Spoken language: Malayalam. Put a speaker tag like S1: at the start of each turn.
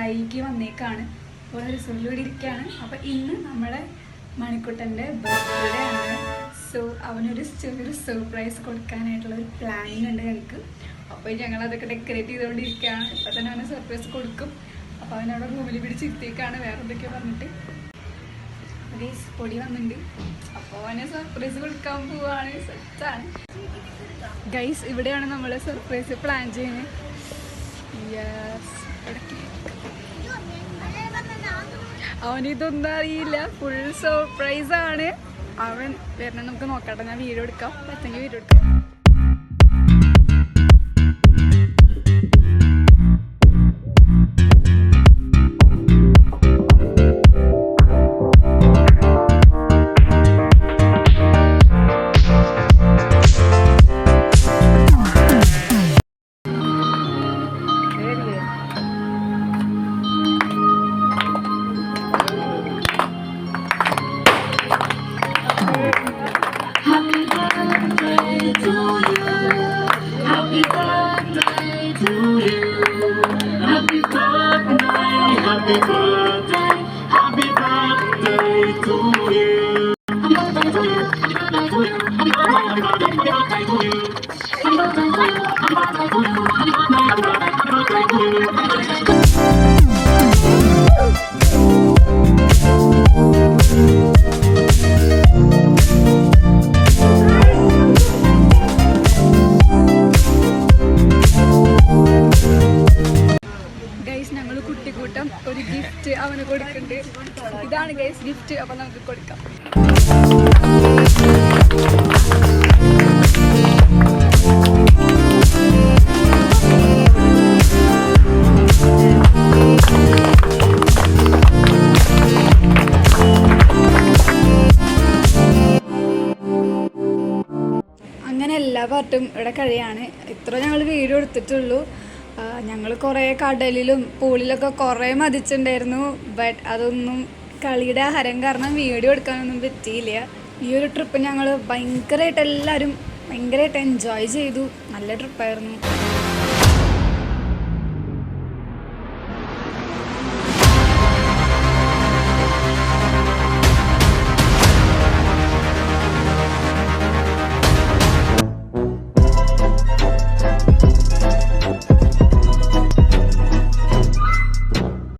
S1: വൈകി വന്നേക്കാണ്. അപ്പോൾ റിസോർട്ടിലൂടെ ഇരിക്കുകയാണ്. അപ്പോൾ ഇന്ന് നമ്മുടെ മണിക്കുട്ടൻ്റെ ബർത്ത്ഡേ ആണ്. സോ അവനൊരു ചെറിയൊരു സർപ്രൈസ് കൊടുക്കാനായിട്ടുള്ളൊരു പ്ലാനിങ് ഉണ്ട് ഞങ്ങൾക്ക്. അപ്പോൾ ഞങ്ങളതൊക്കെ ഡെക്കറേറ്റ് ചെയ്തുകൊണ്ടിരിക്കുകയാണ്. ഇപ്പോൾ തന്നെ അവന് സർപ്രൈസ് കൊടുക്കും. അപ്പോൾ അവനവിടെ റൂമിൽ പിടിച്ചിരുത്തേക്കാണ് വേറെ എന്തൊക്കെയോ പറഞ്ഞിട്ട്. ഗൈസ് പൊടി വന്നിട്ടുണ്ട്. അപ്പോൾ അവന് സർപ്രൈസ് കൊടുക്കാൻ പോവാണ്. സെറ്റാണ് ഗൈസ്. ഇവിടെയാണ് നമ്മൾ സർപ്രൈസ് പ്ലാൻ ചെയ്യുന്നത്. യെസ്, അവനിതൊന്നും അറിയില്ല. ഫുൾ സർപ്രൈസ് ആണ്. അവൻ വരണം. നമുക്ക് നോക്കട്ടെ. ഞാൻ വീഡിയോ എടുക്കാം. പറ്റെങ്കിൽ വീഡിയോ എടുക്കാം. കുട്ടിക്കൂട്ടം ഒരു ഗിഫ്റ്റ് അവന് കൊടുക്കുന്നുണ്ട്. ഇതാണ് ഗൈസ് ഗിഫ്റ്റ്. അപ്പൊ നമുക്ക് കൊടുക്കാം. അങ്ങനെ എല്ലാ പാർട്ടും ഇവിടെ കഴിയാണ്. ഇത്ര ഞങ്ങൾ വീഡിയോ എടുത്തിട്ടുള്ളൂ. ഞങ്ങൾ കുറേ കടലിലും പൂളിലൊക്കെ കുറേ മതിച്ചിട്ടുണ്ടായിരുന്നു. ബട്ട് അതൊന്നും കളിയുടെ ഹരം കാരണം വീഡിയോ എടുക്കാനൊന്നും പറ്റിയില്ല. ഈ ഒരു ട്രിപ്പ് ഞങ്ങൾ ഭയങ്കരമായിട്ട് എല്ലാവരും ഭയങ്കരമായിട്ട് എൻജോയ് ചെയ്തു. നല്ല ട്രിപ്പായിരുന്നു.